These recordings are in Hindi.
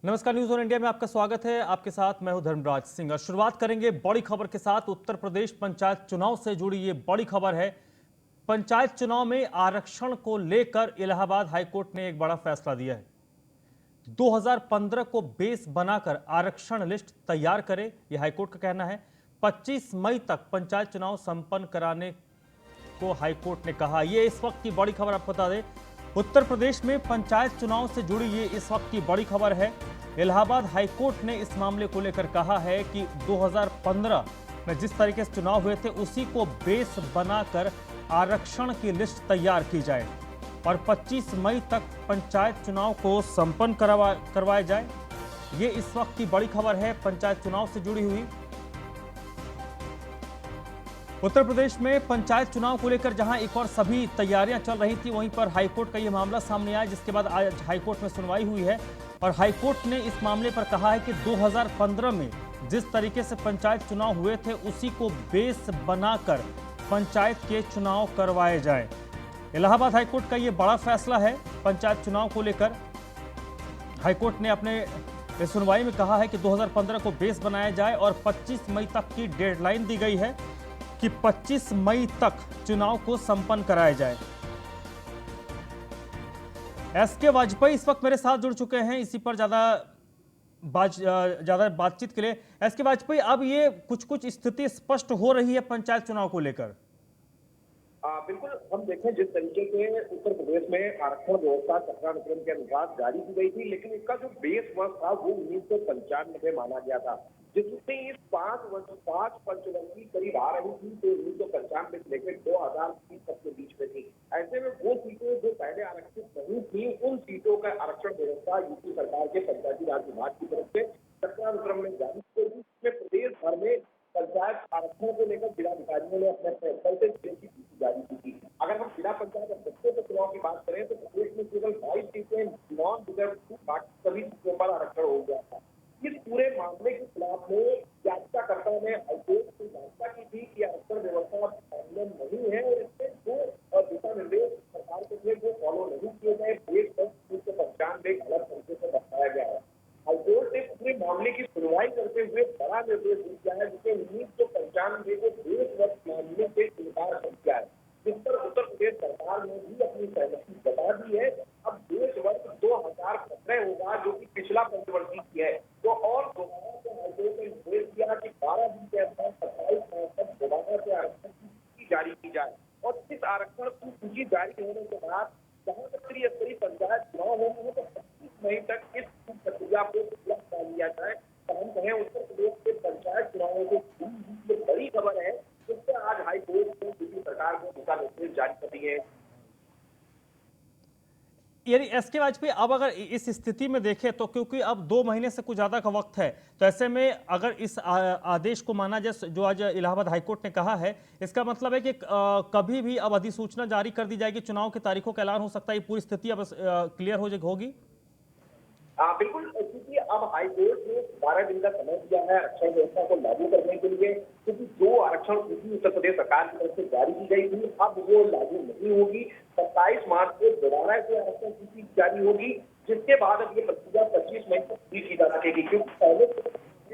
नमस्कार, न्यूज ऑन इंडिया में आपका स्वागत है। आपके साथ मैं हूं धर्मराज सिंह और शुरुआत करेंगे बड़ी खबर के साथ। उत्तर प्रदेश पंचायत चुनाव से जुड़ी ये बड़ी खबर है। पंचायत चुनाव में आरक्षण को लेकर इलाहाबाद हाईकोर्ट ने एक बड़ा फैसला दिया है। 2015 को बेस बनाकर आरक्षण लिस्ट तैयार करे, यह हाईकोर्ट का कहना है। 25 मई तक पंचायत चुनाव संपन्न कराने को हाईकोर्ट ने कहा। ये इस वक्त की बड़ी खबर, आपको बता दें उत्तर प्रदेश में पंचायत चुनाव से जुड़ी ये इस वक्त की बड़ी खबर है। इलाहाबाद हाईकोर्ट ने इस मामले को लेकर कहा है कि 2015 में जिस तरीके से चुनाव हुए थे उसी को बेस बनाकर आरक्षण की लिस्ट तैयार की जाए और 25 मई तक पंचायत चुनाव को संपन्न करवाया जाए। ये इस वक्त की बड़ी खबर है पंचायत चुनाव से जुड़ी हुई। उत्तर प्रदेश में पंचायत चुनाव को लेकर जहां एक और सभी तैयारियां चल रही थी, वहीं पर हाईकोर्ट का यह मामला सामने आया, जिसके बाद आज हाईकोर्ट में सुनवाई हुई है और हाईकोर्ट ने इस मामले पर कहा है कि 2015 में जिस तरीके से पंचायत चुनाव हुए थे उसी को बेस बनाकर पंचायत के चुनाव करवाए जाए। इलाहाबाद हाईकोर्ट का यह बड़ा फैसला है पंचायत चुनाव को लेकर। हाईकोर्ट ने अपने सुनवाई में कहा है कि 2015 को बेस बनाया जाए और 25 मई तक की डेडलाइन दी गई है कि 25 मई तक चुनाव को संपन्न कराया जाए। एसके वाजपेयी इस वक्त मेरे साथ जुड़ चुके हैं, इसी पर ज्यादा बातचीत के लिए। एसके वाजपेयी, अब ये कुछ स्थिति स्पष्ट हो रही है पंचायत चुनाव को लेकर। बिल्कुल, हम देखें जिस तरीके से उत्तर प्रदेश में आरक्षण व्यवस्था चक्रानुक्रम के अनुसार जारी की गई थी, लेकिन इसका जो बेस वर्ष था वो 1995 में माना गया था, जिसमें इस 5 पंचवर्षीय करीब आ रही थी तो 1995 से लेकर 2030 तक के बीच में थी। ऐसे में वो सीटें जो पहले आरक्षित नहीं थी, उन सीटों का आरक्षण व्यवस्था यूपी सरकार के पंचायती राज विभाग की तरफ से चक्रानुक्रम में जारी की गई थी। इसमें प्रदेश भर में पंचायत आरक्षण को लेकर जिलाधिकारियों ने अपने स्तर से सूची जारी की थी। अगर हम जिला पंचायत अध्यक्षों के चुनाव की बात करें तो प्रदेश में केवल 22 सीटें नॉन रिजर्व थी, बाकी सभी सीटों पर आरक्षण हो गया था। इस पूरे मामले के खिलाफ में याचिकाकर्ताओं ने हाईकोर्ट से याचिका की थी कि आरक्षण व्यवस्था कानून नहीं है और इसमें जो दिशा निर्देश सरकार के थे वो फॉलो नहीं किए गए। बेस पर 1995 गलत तरीके से बताया गया है। हाईकोर्ट ने पूरे मामले की सुनवाई करते हुए बड़ा निर्देश दिया है, जिसे 1995 को बेस वर्ष मामले से इनकार कर दिया है, जिस पर उत्तर प्रदेश सरकार ने भी अपनी सहमति बता दी है। अब बेस वर्ष 2015 होगा, जो कि पिछला पंचवर्षीय की है। तो और दोबारा से हाईकोर्ट ने निर्देश दिया कि 12 दिन के अंदर 27 मार्च तक दोबारा से आरक्षण की सूची जारी की जाए और इस आरक्षण की सूची जारी होने के बाद जहां तक त्रिस्तरीय पंचायत चुनाव होने हैं तो 25 मई तक इस प्रक्रिया को पूरा कर लिया जाए। तो हम कहें उत्तर प्रदेश के पंचायत चुनावों को जुड़ी बड़ी खबर है, जिससे आज हाईकोर्ट ने यूपी सरकार को दिशा निर्देश जारी कर दिए हैं। यानी एसके वाजपेयी, अब अगर इस स्थिति में देखें तो क्योंकि अब 2 महीने से कुछ ज्यादा का वक्त है, तो ऐसे में अगर इस आदेश को माना जाए जो आज इलाहाबाद हाईकोर्ट ने कहा है, इसका मतलब है कि कभी भी अब अधिसूचना जारी कर दी जाएगी, चुनाव की तारीखों का ऐलान हो सकता है, ये पूरी स्थिति अब क्लियर होगी। बिल्कुल, क्योंकि अब हाईकोर्ट ने 12 दिन का समय दिया है आरक्षण व्यवस्था को लागू करने के लिए, क्योंकि जो आरक्षण सूची उत्तर प्रदेश सरकार की तरफ से जारी की गई थी अब वो लागू नहीं होगी। 27 मार्च को दोबारा से आरक्षण सूची जारी होगी, जिसके बाद अब ये प्रक्रिया 25 मई तक पूरी की जा सकेगी। क्योंकि पहले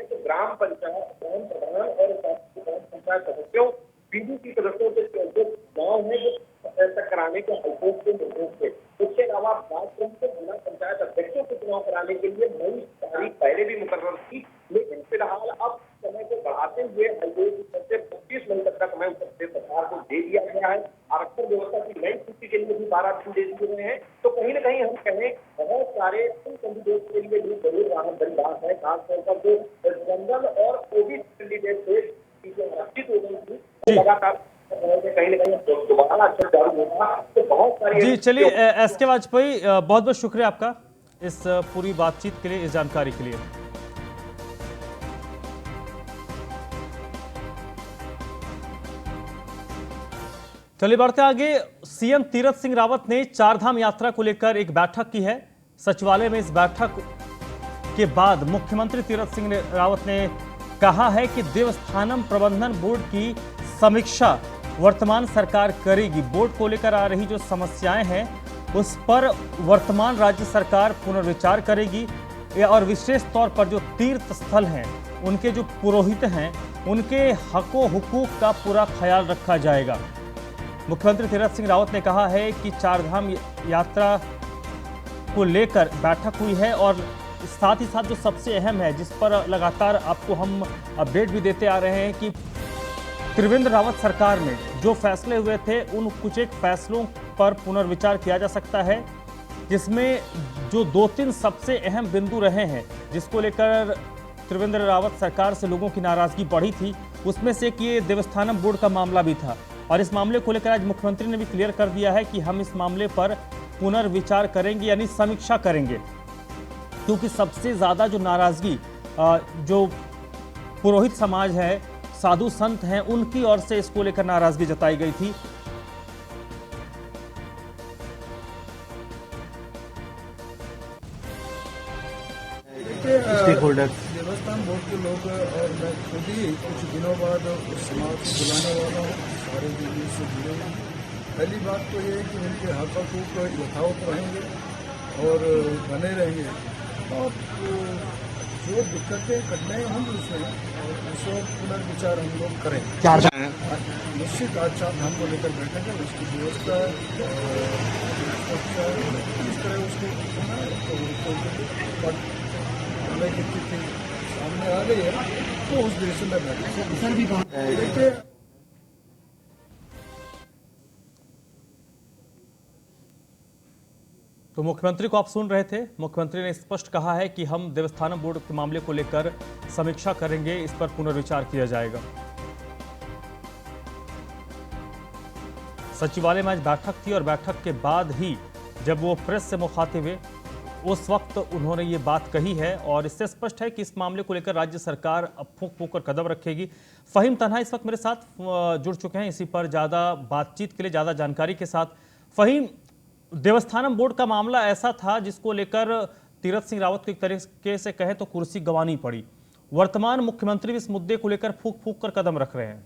तो ग्राम प्रधान और पंचायत सदस्यों, बीडीसी सदस्यों के जो चुनाव है वो तक कराने के हाईकोर्ट के निर्देश थे। उसके अलावा बात करें तो जिला पंचायत अध्यक्षों के चुनाव कराने के लिए नई तारीख पहले भी मुकर्रर थी, लेकिन फिलहाल अब समय को बढ़ाते हुए हाईकोर्ट की तरफ से 25 मई तक का समय उत्तर प्रदेश सरकार को दे दिया गया है। आरक्षण व्यवस्था की नई सूची के लिए भी 12 दिन दे दिए गए हैं। तो कहीं ना कहीं हम कहें बहुत सारे उन कैंडिडेट के लिए भी जरूर राहत बड़ी बात है, खासतौर पर जो जनरल और ओबीसी कैंडिडेट थे, आरक्षित हो गई थी, लगातार कहीं ना कहीं दोबारा अक्षर जारी होगा। तो बहुत सारी जी, चलिए एसके वाजपेयी, बहुत बहुत शुक्रिया आपका इस पूरी बातचीत के लिए, इस जानकारी के लिए। चलिए बढ़ते आगे। सीएम तीरथ सिंह रावत ने चारधाम यात्रा को लेकर एक बैठक की है सचिवालय में। इस बैठक के बाद मुख्यमंत्री तीरथ सिंह रावत ने कहा है कि देवस्थानम प्रबंधन बोर्ड की समीक्षा वर्तमान सरकार करेगी। बोर्ड को लेकर आ रही जो समस्याएं हैं उस पर वर्तमान राज्य सरकार पुनर्विचार करेगी। और विशेष तौर पर जो तीर्थ स्थल हैं, उनके जो पुरोहित हैं, उनके हकों हुकूक का पूरा ख्याल रखा जाएगा। मुख्यमंत्री तीरथ सिंह रावत ने कहा है कि चारधाम यात्रा को लेकर बैठक हुई है और साथ ही साथ जो सबसे अहम है, जिस पर लगातार आपको हम अपडेट भी देते आ रहे हैं कि त्रिवेंद्र रावत सरकार में जो फैसले हुए थे, उन कुछ एक फैसलों पर पुनर्विचार किया जा सकता है, जिसमें जो 2-3 सबसे अहम बिंदु रहे हैं, जिसको लेकर त्रिवेंद्र रावत सरकार से लोगों की नाराजगी बढ़ी थी, उसमें से एक ये देवस्थानम बोर्ड का मामला भी था। और इस मामले को लेकर आज मुख्यमंत्री ने भी क्लियर कर दिया है कि हम इस मामले पर पुनर्विचार करेंगे, यानी समीक्षा करेंगे, क्योंकि सबसे ज्यादा जो नाराजगी जो पुरोहित समाज है, साधु संत हैं, उनकी ओर से इसको लेकर नाराजगी जताई गई थी। देवस्थान बोर्ड के लोग और मैं खुद ही कुछ दिनों बाद उस समाज को बुलाने वाला हूँ, सारे दिन से जुड़े हैं। पहली बात तो ये है कि उनके हक हकूक यथावत रहेंगे और बने रहेंगे, और जो दिक्कतें कठिनाई होंगी उसमें उसको पुनर्विचार हम लोग करेंगे। निश्चित आज चारधाम को लेकर बैठक है, उसकी व्यवस्था इस तरह उसको की स्थिति सामने आ गई है, तो उस दृश्य में बैठे। तो मुख्यमंत्री को आप सुन रहे थे। मुख्यमंत्री ने स्पष्ट कहा है कि हम देवस्थानम बोर्ड के मामले को लेकर समीक्षा करेंगे, इस पर पुनर्विचार किया जाएगा। सचिवालय में आज बैठक थी और बैठक के बाद ही जब वो प्रेस से मुखातिब हुए, उस वक्त उन्होंने ये बात कही है और इससे स्पष्ट है कि इस मामले को लेकर राज्य सरकार अब फूंक फूंक कर कदम रखेगी। फहीम तन्हा इस वक्त मेरे साथ जुड़ चुके हैं इसी पर ज़्यादा बातचीत के लिए, ज़्यादा जानकारी के साथ। फहीम, देवस्थानम बोर्ड का मामला ऐसा था जिसको लेकर तीरथ सिंह रावत को एक तरीके से कहें तो कुर्सी गंवानी पड़ी। वर्तमान मुख्यमंत्री भी इस मुद्दे को लेकर फूंक फूंक कर कदम रख रहे हैं।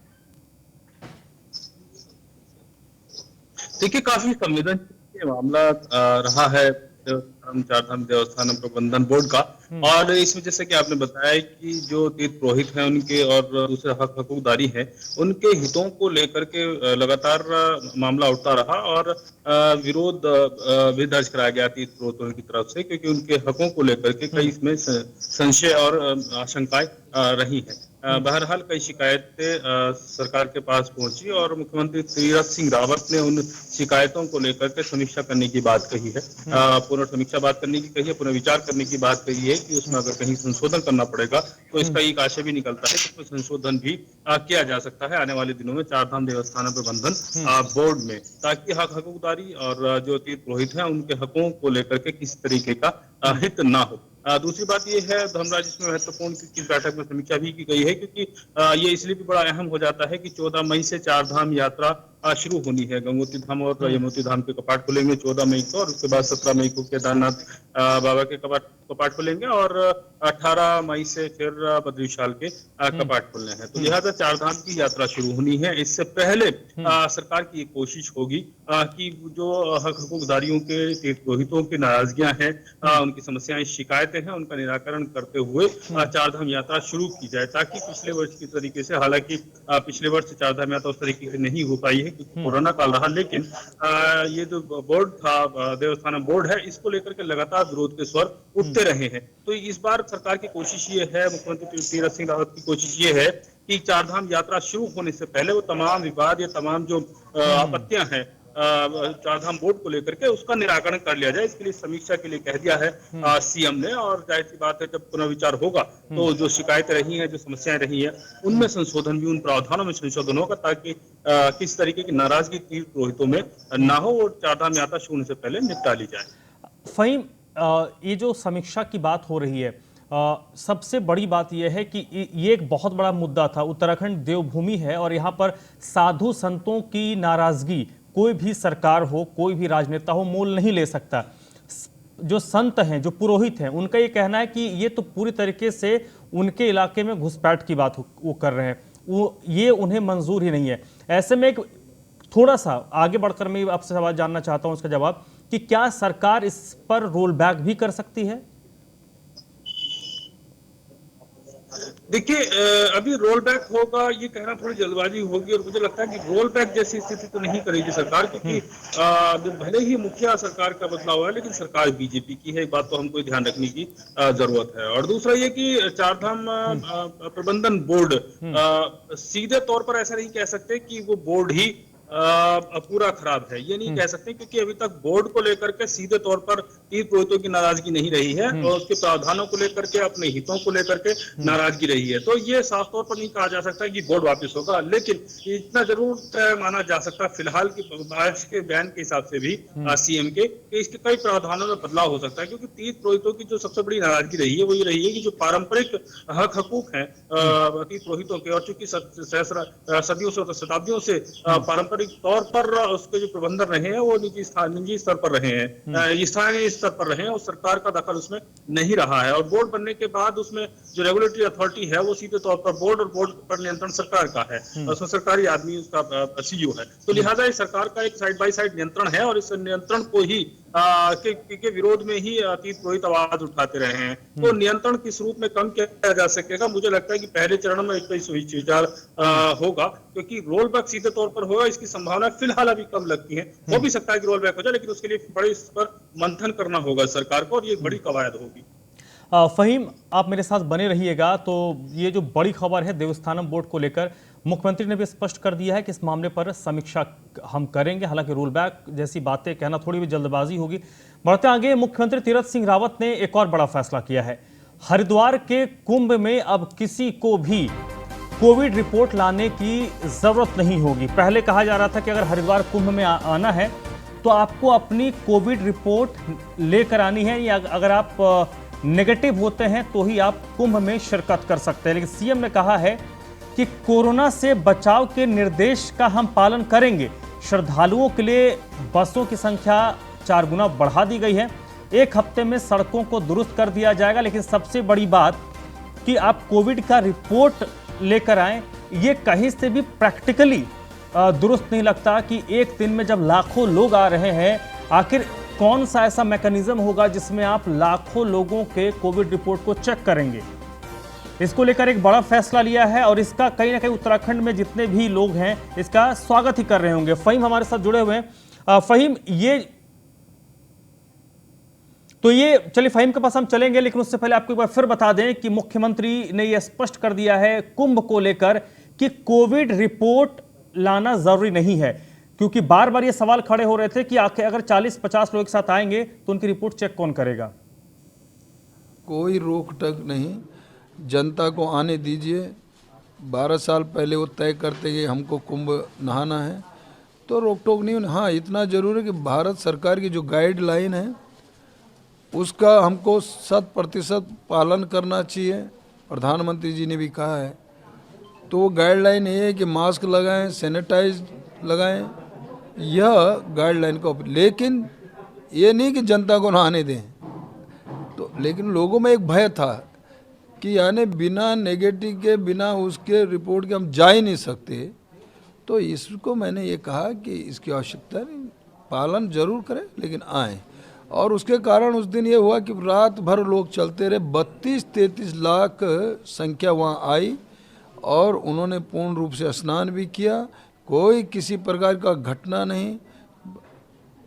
देखिए, काफी संवेदनशील मामला रहा है चारधाम देवस्थानम प्रबंधन बोर्ड का, और इसमें जैसे कि आपने बताया कि जो तीर्थ पुरोहित हैं उनके और दूसरे हक हकूकदारी हैं, उनके हितों को लेकर के लगातार मामला उठता रहा और विरोध भी दर्ज कराया गया तीर्थ पुरोहितों की तरफ से, क्योंकि उनके हकों को लेकर के कई इसमें संशय और आशंकाएं रही हैं। बहरहाल कई शिकायतें सरकार के पास पहुंची और मुख्यमंत्री तीरथ सिंह रावत ने उन शिकायतों को लेकर के समीक्षा करने की बात कही है, पुनर्समीक्षा बात करने की कही है, पुनर्विचार करने की बात कही है कि उसमें अगर कहीं संशोधन करना पड़ेगा तो इसका एक आशय भी निकलता है कि उसमें संशोधन भी किया जा सकता है आने वाले दिनों में चारधाम देवस्थान प्रबंधन बोर्ड में, ताकि हक हकूकदारी और जो तीर्थ पुरोहित हैं उनके हकों को लेकर के किसी तरीके का हित ना हो। दूसरी बात ये है धर्मराज, इसमें महत्वपूर्ण की बैठक में समीक्षा भी की गई है, क्योंकि ये इसलिए भी बड़ा अहम हो जाता है कि 14 मई से चारधाम यात्रा शुरू होनी है। गंगोत्री धाम और यमुनोत्री धाम के कपाट खुलेंगे 14 मई को, और उसके बाद 17 मई को केदारनाथ बाबा के कपाट खुलेंगे और 18 मई से फिर बद्री विशाल के कपाट खुलने हैं। तो लिहाजा चारधाम की यात्रा शुरू होनी है। इससे पहले सरकार की एक कोशिश होगी कि जो हक हकूकदारियों के तीर्थ पुरोहितों की नाराजगियां हैं, उनकी समस्याएं शिकायतें हैं, उनका निराकरण करते हुए चारधाम यात्रा शुरू की जाए, ताकि पिछले वर्ष की तरीके से, हालांकि पिछले वर्ष चारधाम यात्रा उस तरीके से नहीं हो पाई है क्योंकि कोरोना काल रहा, लेकिन ये जो बोर्ड था देवस्थानम बोर्ड है, इसको लेकर के लगातार विरोध के स्वर उठते रहे हैं। तो इस बार सरकार की कोशिश ये है, मुख्यमंत्री तीरथ सिंह रावत की कोशिश ये है कि चारधाम यात्रा शुरू होने से पहले वो तमाम विवाद या तमाम जो आपत्तियां हैं चारधाम बोर्ड को लेकर के, उसका निराकरण कर लिया जाए। इसके लिए समीक्षा के लिए कह दिया है सीएम ने, और जाहिर सी बात है जब पुनर्विचार होगा तो जो शिकायतें रही हैं, जो समस्याएं रही हैं, उनमें संशोधन भी, उन प्रावधानों में संशोधन होगा, ताकि किस तरीके की नाराजगी तीर्थ पुरोहितों में ना हो और चारधाम यात्रा शुरू होने से पहले निपटा ली जाए। फहीम, ये जो समीक्षा की बात हो रही है, सबसे बड़ी बात यह है कि ये एक बहुत बड़ा मुद्दा था। उत्तराखंड देवभूमि है और यहाँ पर साधु संतों की नाराजगी कोई भी सरकार हो, कोई भी राजनेता हो, मोल नहीं ले सकता। जो संत हैं, जो पुरोहित हैं, उनका ये कहना है कि ये तो पूरी तरीके से उनके इलाके में घुसपैठ की बात वो कर रहे हैं, ये उन्हें मंजूर ही नहीं है। ऐसे में एक थोड़ा सा आगे बढ़कर मैं आपसे सवाल जानना चाहता हूं, उसका जवाब कि क्या सरकार इस पर रोल बैक भी कर सकती है? देखिए अभी रोल बैक होगा ये कहना थोड़ी जल्दबाजी होगी, और मुझे लगता है कि रोल बैक जैसी स्थिति तो नहीं करेगी सरकार, क्योंकि भले ही मुखिया सरकार का बदलाव है, लेकिन सरकार बीजेपी की है, एक बात तो हमको ध्यान रखने की जरूरत है। और दूसरा ये कि चारधाम प्रबंधन बोर्ड सीधे तौर पर ऐसा नहीं कह सकते कि वो बोर्ड ही पूरा खराब है, ये नहीं कह सकते, क्योंकि अभी तक बोर्ड को लेकर के सीधे तौर पर तीर्थ पुरोहितों की नाराजगी नहीं रही है, और उसके प्रावधानों को लेकर के, अपने हितों को लेकर के नाराजगी रही है। तो ये साफ तौर पर नहीं कहा जा सकता कि बोर्ड वापस होगा, लेकिन इतना जरूर माना जा सकता है फिलहाल की आज के बयान के हिसाब से भी सीएम के, कि इसके कई प्रावधानों में बदलाव हो सकता है, क्योंकि तीर्थ पुरोहितों की जो सबसे बड़ी नाराजगी रही है वो ये रही है कि जो पारंपरिक हक हकूक है तीर्थ पुरोहितों के, और चूंकि सदियों से शताब्दियों से पारंपरिक तौर पर उसके जो प्रबंधन रहे हैं वो निजी स्तर पर रहे हैं, स्थानीय स्तर पर रहे हैं, और सरकार का दखल उसमें नहीं रहा है। और बोर्ड बनने के बाद उसमें जो रेगुलेटरी अथॉरिटी है वो सीधे तौर पर बोर्ड, और बोर्ड पर नियंत्रण सरकार का है, और उसमें सरकारी आदमी उसका सीईओ है। तो लिहाजा इस सरकार का एक साइड बाय साइड नियंत्रण है, और इस नियंत्रण को ही के विरोध में ही तीर्थ पुरोहित आवाज उठाते रहे हैं। तो नियंत्रण किस रूप में कम किया जा सकेगा, मुझे लगता है कि पहले चरण में एक विचार होगा, क्योंकि रोल बैक सीधे तौर पर होगा इसकी संभावना फिलहाल अभी कम लगती है। हो भी सकता है कि रोल बैक हो जाए, लेकिन उसके लिए बड़े इस पर मंथन करना होगा सरकार को, और ये बड़ी कवायद होगी। फहीम, आप मेरे साथ बने रहिएगा। तो ये जो बड़ी खबर है देवस्थानम बोर्ड को लेकर, मुख्यमंत्री ने भी स्पष्ट कर दिया है कि इस मामले पर समीक्षा हम करेंगे। हालांकि रोल बैक जैसी बातें कहना थोड़ी भी जल्दबाजी होगी। बढ़ते आगे, मुख्यमंत्री तीरथ सिंह रावत ने एक और बड़ा फैसला किया है। हरिद्वार के कुंभ में अब किसी को भी कोविड रिपोर्ट लाने की जरूरत नहीं होगी। पहले कहा जा रहा था कि अगर हरिद्वार कुंभ में आना है तो आपको अपनी कोविड रिपोर्ट लेकर आनी है, या अगर आप नेगेटिव होते हैं तो ही आप कुंभ में शिरकत कर सकते हैं। लेकिन सीएम ने कहा है कि कोरोना से बचाव के निर्देश का हम पालन करेंगे। श्रद्धालुओं के लिए बसों की संख्या 4 गुना बढ़ा दी गई है। एक हफ्ते में सड़कों को दुरुस्त कर दिया जाएगा। लेकिन सबसे बड़ी बात कि आप कोविड का रिपोर्ट लेकर आएं, ये कहीं से भी प्रैक्टिकली दुरुस्त नहीं लगता कि एक दिन में जब लाखों लोग आ रहे हैं, आखिर कौन सा ऐसा मैकेनिज्म होगा जिसमें आप लाखों लोगों के कोविड रिपोर्ट को चेक करेंगे। इसको लेकर एक बड़ा फैसला लिया है, और इसका कहीं ना कहीं उत्तराखंड में जितने भी लोग हैं इसका स्वागत ही कर रहे होंगे। फहीम हमारे साथ जुड़े हुए हैं। फहीम, ये चलिए फहीम के पास हम चलेंगे, लेकिन उससे पहले आपको एक बार फिर बता दें कि मुख्यमंत्री ने यह स्पष्ट कर दिया है कुंभ को लेकर कि कोविड रिपोर्ट लाना जरूरी नहीं है, क्योंकि बार बार ये सवाल खड़े हो रहे थे कि आखिर अगर 40-50 लोग एक साथ आएंगे तो उनकी रिपोर्ट चेक कौन करेगा। कोई रोक टोक नहीं, जनता को आने दीजिए। 12 साल पहले वो तय करते कि हमको कुंभ नहाना है, तो रोक टोक नहीं। हाँ, इतना जरूर है कि भारत सरकार की जो गाइडलाइन है उसका हमको 100% पालन करना चाहिए। प्रधानमंत्री जी ने भी कहा है। तो वो गाइडलाइन ये है कि मास्क लगाएं, सैनिटाइज लगाएं, यह गाइडलाइन का। लेकिन ये नहीं कि जनता को ना आने दें। तो लेकिन लोगों में एक भय था कि यानी बिना नेगेटिव के, बिना उसके रिपोर्ट के हम जा ही नहीं सकते। तो इसको मैंने ये कहा कि इसकी आवश्यकता नहीं, पालन जरूर करें लेकिन आएँ। और उसके कारण उस दिन ये हुआ कि रात भर लोग चलते रहे। 32-33 लाख संख्या वहाँ आई, और उन्होंने पूर्ण रूप से स्नान भी किया। कोई किसी प्रकार का घटना नहीं।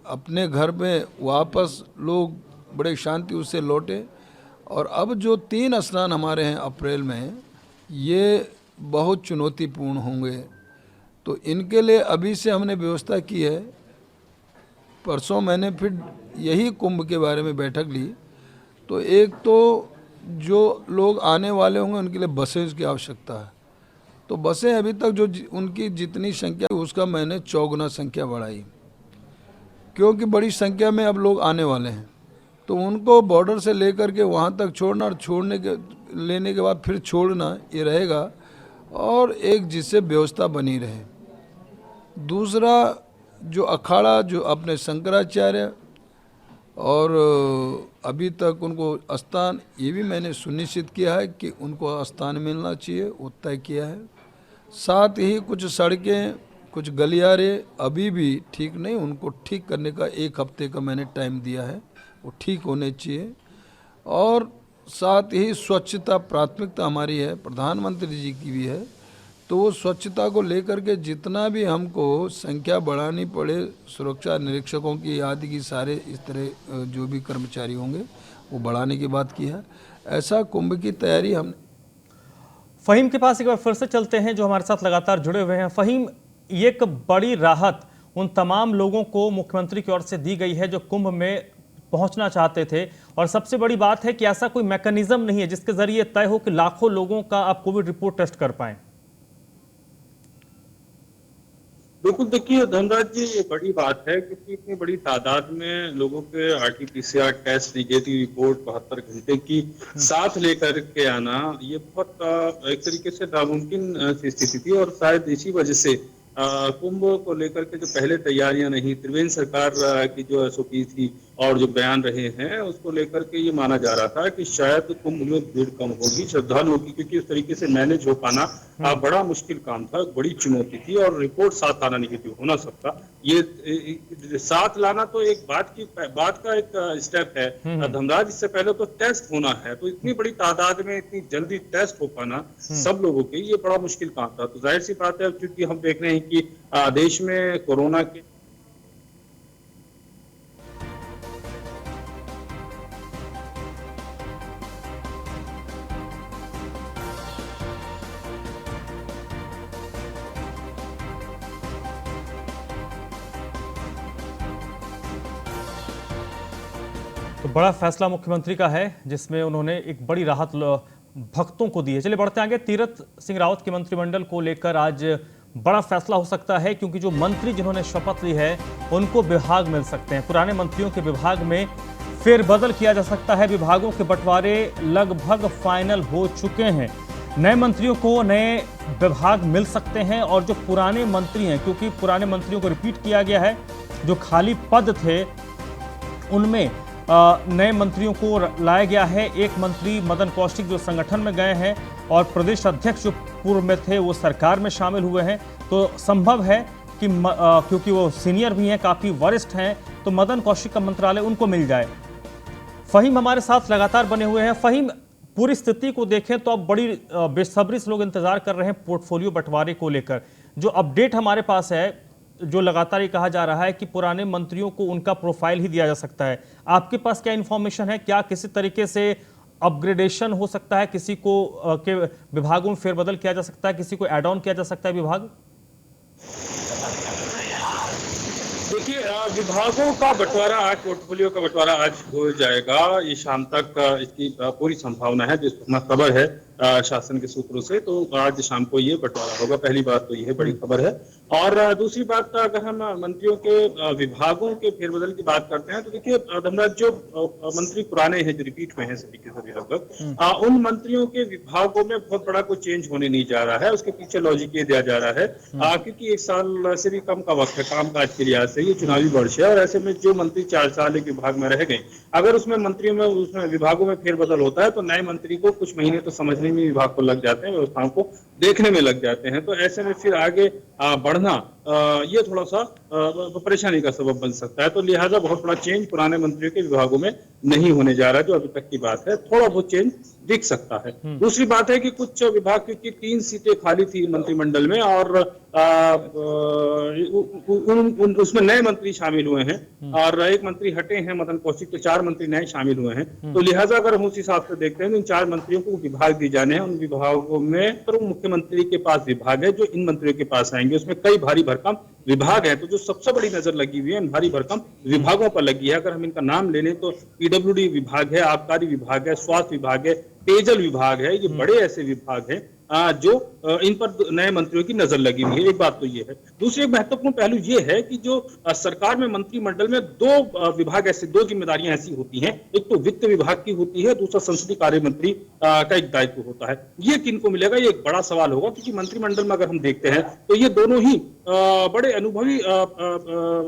अपने घर में वापस लोग बड़े शांति उससे लौटे। और अब जो 3 स्नान हमारे हैं अप्रैल में, ये बहुत चुनौतीपूर्ण होंगे। तो इनके लिए अभी से हमने व्यवस्था की है। परसों मैंने फिर यही कुंभ के बारे में बैठक ली। तो एक तो जो लोग आने वाले होंगे उनके लिए बसें की आवश्यकता है। तो बसें अभी तक जो उनकी जितनी संख्या उसका मैंने 4 गुना संख्या बढ़ाई, क्योंकि बड़ी संख्या में अब लोग आने वाले हैं। तो उनको बॉर्डर से लेकर के वहाँ तक छोड़ना, और लेने के बाद फिर छोड़ना, ये रहेगा। और एक जिससे व्यवस्था बनी रहे। दूसरा, जो अखाड़ा जो अपने शंकराचार्य और अभी तक उनको स्थान, ये भी मैंने सुनिश्चित किया है कि उनको स्थान मिलना चाहिए, वो तय किया है। साथ ही कुछ सड़कें, कुछ गलियारे अभी भी ठीक नहीं, उनको ठीक करने का 1 हफ्ते का मैंने टाइम दिया है, वो ठीक होने चाहिए। और साथ ही स्वच्छता प्राथमिकता हमारी है, प्रधानमंत्री जी की भी है। तो वो स्वच्छता को लेकर के जितना भी हमको संख्या बढ़ानी पड़े, सुरक्षा निरीक्षकों की आदि की सारे इस तरह जो भी कर्मचारी होंगे वो बढ़ाने की बात की है। ऐसा कुंभ की तैयारी हमने। फहीम के पास एक बार फिर से चलते हैं जो हमारे साथ लगातार जुड़े हुए हैं। फहीम, ये एक बड़ी राहत उन तमाम लोगों को मुख्यमंत्री की ओर से दी गई है जो कुंभ में पहुंचना चाहते थे, और सबसे बड़ी बात है कि ऐसा कोई मैकेनिज्म नहीं है जिसके जरिए तय हो कि लाखों लोगों का आप कोविड रिपोर्ट टेस्ट कर पाएं। बिल्कुल, देखिए धनराज जी, ये बड़ी बात है क्योंकि इतनी बड़ी तादाद में लोगों के RT-PCR टेस्ट नेगेटिव रिपोर्ट 72 घंटे की साथ लेकर के आना, ये बहुत एक तरीके से नामुमकिन सी स्थिति थी। और शायद इसी वजह से कुंभ को लेकर के जो पहले तैयारियां नहीं, त्रिवेंद्र सरकार की जो SOP थी और जो बयान रहे हैं उसको लेकर के ये माना जा रहा था कि शायद कुंभ में भीड़ कम होगी, श्रद्धालुओं की, क्योंकि उस तरीके से मैनेज हो पाना बड़ा मुश्किल काम था, बड़ी चुनौती थी। और रिपोर्ट साथ आना निगेटिव होना सबका, ये साथ लाना तो एक बात का एक स्टेप है धनराज। इससे पहले तो टेस्ट होना है, तो इतनी बड़ी तादाद में इतनी जल्दी टेस्ट हो पाना सब लोगों के, ये बड़ा मुश्किल काम था। तो जाहिर सी बात है, क्योंकि हम देख रहे हैं कि देश में कोरोना के तो बड़ा फैसला मुख्यमंत्री का है जिसमें उन्होंने एक बड़ी राहत भक्तों को दी है। चलिए बढ़ते आगे। तीरथ सिंह रावत के मंत्रिमंडल को लेकर आज बड़ा फैसला हो सकता है, क्योंकि जो मंत्री जिन्होंने शपथ ली है उनको विभाग मिल सकते हैं। पुराने मंत्रियों के विभाग में फेरबदल किया जा सकता है। विभागों के बंटवारे लगभग फाइनल हो चुके हैं। नए मंत्रियों को नए विभाग मिल सकते हैं, और जो पुराने मंत्री हैं, क्योंकि पुराने मंत्रियों को रिपीट किया गया है, जो खाली पद थे उनमें नए मंत्रियों को लाया गया है। एक मंत्री मदन कौशिक जो संगठन में गए हैं, और प्रदेश अध्यक्ष जो पूर्व में थे वो सरकार में शामिल हुए हैं। तो संभव है कि क्योंकि वो सीनियर भी हैं, काफ़ी वरिष्ठ हैं, तो मदन कौशिक का मंत्रालय उनको मिल जाए। फहीम हमारे साथ लगातार बने हुए हैं। फहीम, पूरी स्थिति को देखें तो अब बड़ी बेसब्री से लोग इंतजार कर रहे हैं पोर्टफोलियो बंटवारे को लेकर। जो अपडेट हमारे पास है, जो लगातार ये कहा जा रहा है कि पुराने मंत्रियों को उनका प्रोफाइल ही दिया जा सकता है, आपके पास क्या इन्फॉर्मेशन है? क्या किसी तरीके से अपग्रेडेशन हो सकता है, किसी को के विभागों में फेरबदल किया जा सकता है, किसी को एड ऑन किया जा सकता है विभाग? देखिए, विभागों का बंटवारा आज, पोर्टफोलियो का बंटवारा आज हो जाएगा। ये शाम तक इसकी पूरी संभावना है, जिस खबर है शासन के सूत्रों से, तो आज शाम को ये बंटवारा होगा। पहली बात तो ये बड़ी खबर है। और दूसरी बात, अगर हम मंत्रियों के विभागों के फेरबदल की बात करते हैं तो देखिए धनराज, जो मंत्री पुराने हैं, जो रिपीट हुए हैं सभी के सभी लगभग, उन मंत्रियों के विभागों में बहुत बड़ा कोई चेंज होने नहीं जा रहा है। उसके पीछे लॉजिक ये दिया जा रहा है क्योंकि 1 साल से भी कम का वक्त है कामकाज के लिहाज से, ये चुनावी वर्ष है, और ऐसे में जो मंत्री 4 साल एक विभाग में रह गए, अगर उसमें मंत्रियों में, उसमें विभागों में फेरबदल होता है तो नए मंत्री को कुछ महीने तो समझने में विभाग को लग जाते हैं, व्यवस्थाओं को देखने में लग जाते हैं। तो ऐसे में फिर आगे बढ़ना ये थोड़ा सा परेशानी का सबब बन सकता है। तो लिहाजा बहुत बड़ा चेंज पुराने मंत्रियों के विभागों में नहीं होने जा रहा है, जो अभी तक की बात है। थोड़ा बहुत चेंज दिख सकता है। दूसरी बात है कि कुछ विभाग की 3 सीटें खाली थी मंत्रिमंडल में, और उसमें नए मंत्री शामिल हुए हैं, और एक मंत्री हटे हैं मदन कौशिक, तो 4 मंत्री नए शामिल हुए हैं। तो लिहाजा अगर हम उस हिसाब से देखते हैं तो इन 4 मंत्रियों को विभाग दिए जाने हैं। उन विभागों में तो मुख्यमंत्री के पास विभाग है जो इन मंत्रियों के पास आएंगे, उसमें कई भारी भरकम विभाग है। तो जो सबसे बड़ी नजर लगी हुई है इन भारी भरकम विभागों पर लगी है। अगर हम इनका नाम ले लें तो PWD विभाग है, आबकारी विभाग है, स्वास्थ्य विभाग है, पेयजल विभाग है। ये बड़े ऐसे विभाग हैं जो इन पर नए मंत्रियों की नजर लगी हुई है। एक बात तो ये है। दूसरी एक महत्वपूर्ण पहलू ये है कि जो सरकार में मंत्रिमंडल में 2 विभाग ऐसे, 2 जिम्मेदारियां ऐसी होती हैं, एक तो वित्त विभाग की होती है, दूसरा संसदीय कार्य मंत्री का एक दायित्व होता है। ये किनको मिलेगा, ये एक बड़ा सवाल होगा, क्योंकि मंत्रिमंडल में अगर हम देखते हैं तो ये दोनों ही बड़े अनुभवी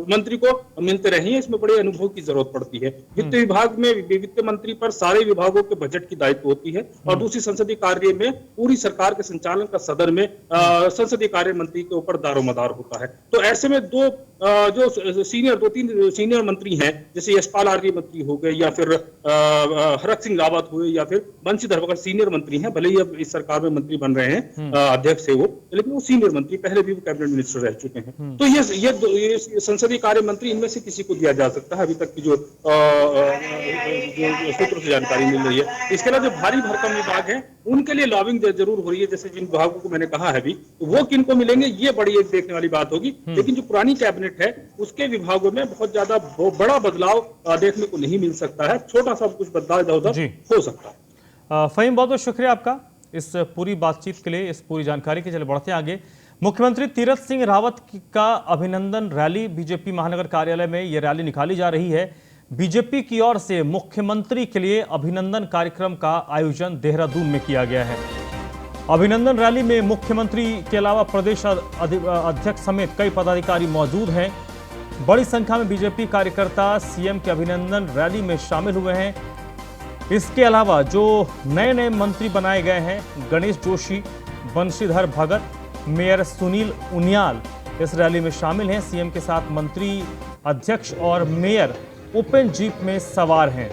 मंत्री को मिलते रहे हैं। इसमें बड़े अनुभव की जरूरत पड़ती है। वित्त विभाग में वित्त मंत्री पर सारे विभागों के बजट की दायित्व होती है, और दूसरी संसदीय कार्य में पूरी सरकार के संचालन का सदन में संसदीय कार्य मंत्री के ऊपर दारोमदार होता है। तो ऐसे में 2 जो सीनियर 2-3 सीनियर मंत्री हैं, जैसे यशपाल आर्य मंत्री हो गए या फिर हरक सिंह रावत हुए या फिर बंशीधर भगत, सीनियर मंत्री हैं, भले ही अब इस सरकार में मंत्री बन रहे हैं, अध्यक्ष है वो, लेकिन वो सीनियर मंत्री, पहले भी वो कैबिनेट मिनिस्टर रह चुके हैं। तो ये संसदीय कार्य मंत्री इनमें से किसी को दिया जा सकता है, अभी तक की जो सूत्रों से जानकारी मिल रही है। इसके अलावा जो भारी भरकम विभाग है उनके लिए लॉबिंग जरूर हो रही है, जैसे जिन विभागों को मैंने कहा है अभी, तो वो किनको मिलेंगे ये बड़ी एक देखने वाली बात होगी। लेकिन जो पुरानी कैबिनेट है उसके विभागों में बहुत ज्यादा बड़ा बदलाव देखने को नहीं मिल सकता है, छोटा सा कुछ बदलाव इधर उधर हो सकता है। फहीम, बहुत बहुत शुक्रिया आपका इस पूरी बातचीत के लिए, इस पूरी जानकारी के। चले बढ़ते हैं आगे। मुख्यमंत्री तीरथ सिंह रावत का अभिनंदन रैली बीजेपी महानगर कार्यालय में ये रैली निकाली जा रही है। बीजेपी की ओर से मुख्यमंत्री के लिए अभिनंदन कार्यक्रम का आयोजन देहरादून में किया गया है। अभिनंदन रैली में मुख्यमंत्री के अलावा प्रदेश अध्यक्ष समेत कई पदाधिकारी मौजूद हैं। बड़ी संख्या में बीजेपी कार्यकर्ता सीएम के अभिनंदन रैली में शामिल हुए हैं। इसके अलावा जो नए नए मंत्री बनाए गए हैं, गणेश जोशी, बंशीधर भगत, मेयर सुनील उनियाल इस रैली में शामिल हैं। सीएम के साथ मंत्री, अध्यक्ष और मेयर ओपन जीप में सवार हैं।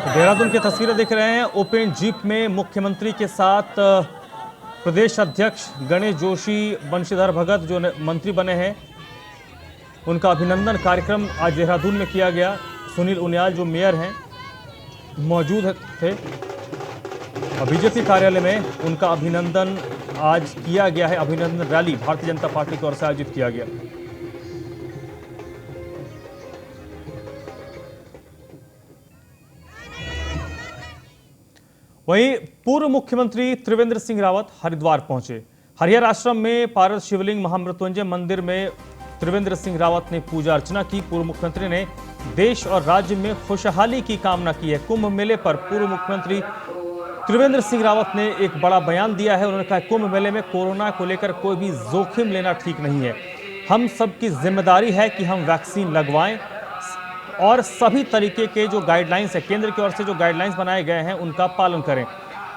देहरादून की तस्वीरें देख रहे हैं। ओपन जीप में मुख्यमंत्री के साथ प्रदेश अध्यक्ष गणेश जोशी, बंशीधर भगत जो मंत्री बने हैं, उनका अभिनंदन कार्यक्रम आज देहरादून में किया गया। सुनील उनियाल जो मेयर हैं मौजूद थे। बीजेपी कार्यालय में उनका अभिनंदन आज किया गया है। अभिनंदन रैली भारतीय जनता पार्टी की ओर से आयोजित किया गया। वहीं पूर्व मुख्यमंत्री त्रिवेंद्र सिंह रावत हरिद्वार पहुंचे। हरिहर आश्रम में पारस शिवलिंग महामृत्युंजय मंदिर में त्रिवेंद्र सिंह रावत ने पूजा अर्चना की। पूर्व मुख्यमंत्री ने देश और राज्य में खुशहाली की कामना की है। कुंभ मेले पर पूर्व मुख्यमंत्री त्रिवेंद्र सिंह रावत ने एक बड़ा बयान दिया है। उन्होंने कहा कुंभ मेले में कोरोना को लेकर कोई भी जोखिम लेना ठीक नहीं है। हम सबकी जिम्मेदारी है कि हम वैक्सीन लगवाएं और सभी तरीके के जो गाइडलाइंस है, केंद्र की ओर से जो गाइडलाइंस बनाए गए हैं, उनका पालन करें।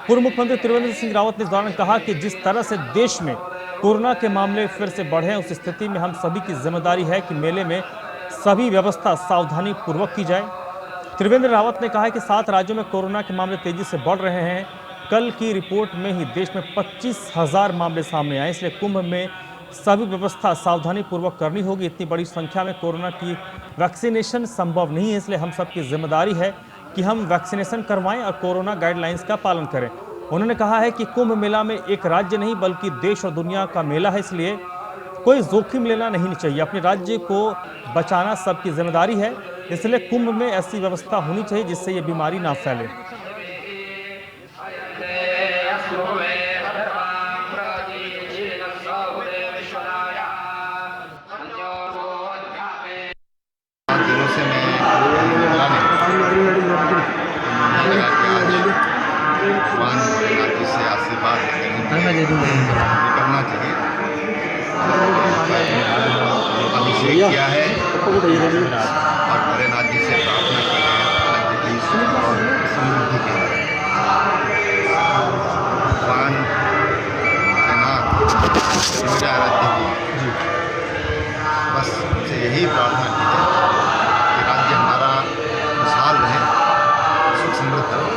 पूर्व मुख्यमंत्री त्रिवेंद्र सिंह रावत ने इस दौरान कहा कि जिस तरह से देश में कोरोना के मामले फिर से बढ़े हैं, उस स्थिति में हम सभी की जिम्मेदारी है कि मेले में सभी व्यवस्था सावधानी पूर्वक की जाए। त्रिवेंद्र रावत ने कहा कि 7 राज्यों में कोरोना के मामले तेजी से बढ़ रहे हैं। कल की रिपोर्ट में ही देश में 25,000 मामले सामने आए, इसलिए कुंभ में सभी व्यवस्था सावधानी पूर्वक करनी होगी। इतनी बड़ी संख्या में कोरोना की वैक्सीनेशन संभव नहीं है, इसलिए हम सबकी जिम्मेदारी है कि हम वैक्सीनेशन करवाएं और कोरोना गाइडलाइंस का पालन करें। उन्होंने कहा है कि कुंभ मेला में एक राज्य नहीं बल्कि देश और दुनिया का मेला है, इसलिए कोई जोखिम लेना नहीं चाहिए। अपने राज्य को बचाना सबकी जिम्मेदारी है, इसलिए कुंभ में ऐसी व्यवस्था होनी चाहिए जिससे ये बीमारी ना फैले। दिनों से मैं भगवान भोलेनाथ जी से आशीर्वाद करना चाहिए। अभिषेक किया है और भोलेनाथ जी से प्रार्थना की है राज्य की समृद्धि के लिए। भगवान भोलेनाथ मेरा आराध्य जी, बस मुझे यही प्रार्थना की है कि राज्य हमारा खुशहाल रहे, सुख समृद्ध रहे।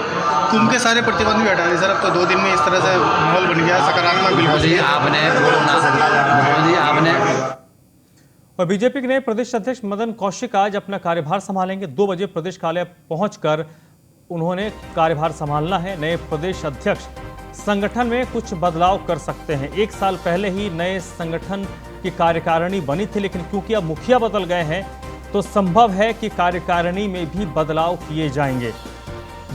कुंभ के सारे प्रतिबंध भी हटा दिए सर, अब तो 2 दिन में इस तरह से माहौल बन गया सकारात्मक। बिल्कुल आपने और बीजेपी के नए प्रदेश अध्यक्ष मदन कौशिक आज अपना कार्यभार संभालेंगे। 2 बजे प्रदेश कार्यालय पहुंचकर उन्होंने कार्यभार संभालना है। नए प्रदेश अध्यक्ष संगठन में कुछ बदलाव कर सकते हैं। 1 साल पहले ही नए संगठन की कार्यकारिणी बनी थी, लेकिन क्योंकि अब मुखिया बदल गए हैं तो संभव है कि कार्यकारिणी में भी बदलाव किए जाएंगे।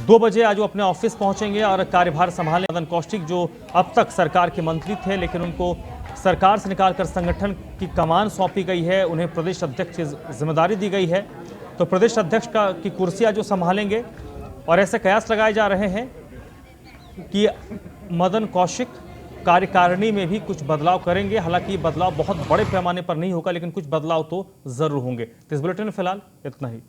2 बजे आज वो अपने ऑफिस पहुंचेंगे और कार्यभार संभालें। मदन कौशिक जो अब तक सरकार के मंत्री थे, लेकिन उनको सरकार से निकालकर संगठन की कमान सौंपी गई है, उन्हें प्रदेश अध्यक्ष की जिम्मेदारी दी गई है, तो प्रदेश अध्यक्ष की कुर्सी आज वो संभालेंगे। और ऐसे कयास लगाए जा रहे हैं कि मदन कौशिक कार्यकारिणी में भी कुछ बदलाव करेंगे। हालांकि बदलाव बहुत बड़े पैमाने पर नहीं होगा, लेकिन कुछ बदलाव तो जरूर होंगे। तो इस बुलेटिन में फिलहाल इतना ही।